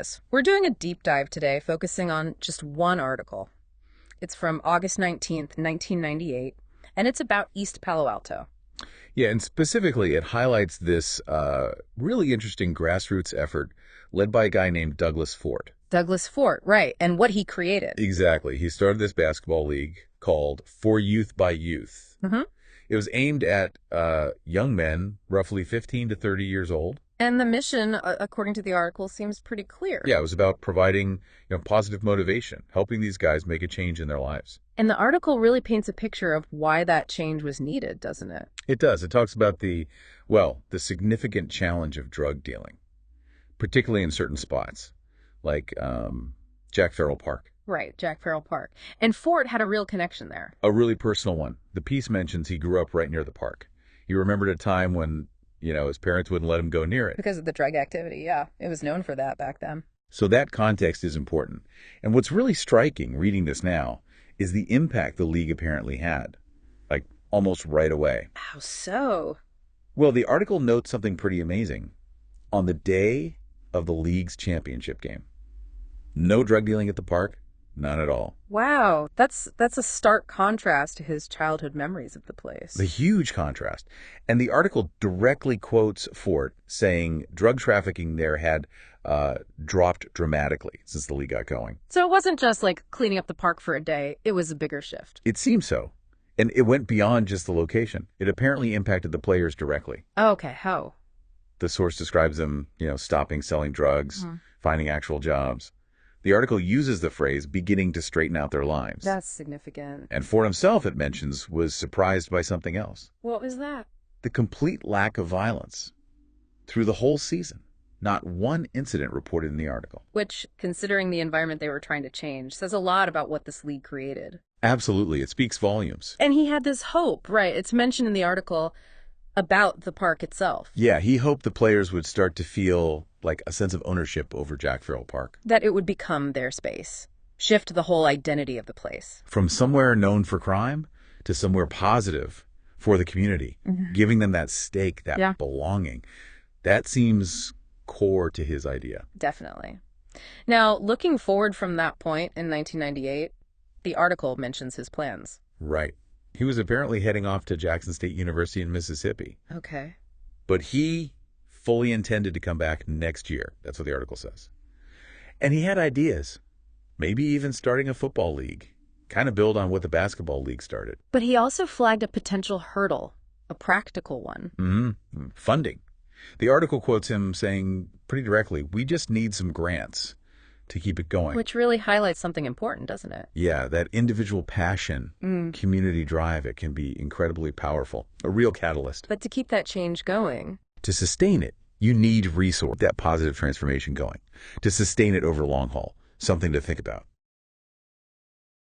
this. We're doing a deep dive today, focusing on just one article. It's from August 19th, 1998, and it's about East Palo Alto. Yeah, and specifically, it highlights this really interesting grassroots effort led by a guy named Douglas Fort. Douglas Fort, right, and what he created. Exactly. He started this basketball league called For Youth by Youth. Mm-hmm. It was aimed at young men, roughly 15 to 30 years old. And the mission, according to the article, seems pretty clear. Yeah, it was about providing positive motivation, helping these guys make a change in their lives. And the article really paints a picture of why that change was needed, doesn't it? It does. It talks about the significant challenge of drug dealing, particularly in certain spots, like Jack Farrell Park. Right, Jack Farrell Park. And Fort had a real connection there. A really personal one. The piece mentions he grew up right near the park. He remembered a time when, his parents wouldn't let him go near it. Because of the drug activity, yeah. It was known for that back then. So that context is important. And what's really striking, reading this now, is the impact the league apparently had, like almost right away. How so? Well, the article notes something pretty amazing. On the day of the league's championship game, no drug dealing at the park, none at all. Wow, that's a stark contrast to his childhood memories of the place. A huge contrast. And the article directly quotes Fort saying drug trafficking there had dropped dramatically since the league got going. So it wasn't just like cleaning up the park for a day, it was a bigger shift. It seems so. And it went beyond just the location. It apparently impacted the players directly. Oh, okay, how? The source describes them, stopping selling drugs, finding actual jobs. The article uses the phrase beginning to straighten out their lives. That's significant. And Ford himself, it mentions, was surprised by something else. What was that? The complete lack of violence through the whole season. Not one incident reported in the article. Which, considering the environment they were trying to change, says a lot about what this league created. Absolutely. It speaks volumes. And he had this hope, right? It's mentioned in the article about the park itself. Yeah, he hoped the players would start to feel like a sense of ownership over Jack Farrell Park. That it would become their space. Shift the whole identity of the place. From somewhere known for crime to somewhere positive for the community. Giving them that stake, that belonging. That seems core to his idea. Definitely. Now, looking forward from that point in 1998, the article mentions his plans. Right. He was apparently heading off to Jackson State University in Mississippi. Okay. But he fully intended to come back next year. That's what the article says. And he had ideas. Maybe even starting a football league. Kind of build on what the basketball league started. But he also flagged a potential hurdle, a practical one. Funding. The article quotes him saying pretty directly, we just need some grants to keep it going. Which really highlights something important, doesn't it? Yeah, that individual passion, community drive, it can be incredibly powerful. A real catalyst. But to keep that change going, to sustain it, you need resource, that positive transformation going. To sustain it over the long haul, something to think about.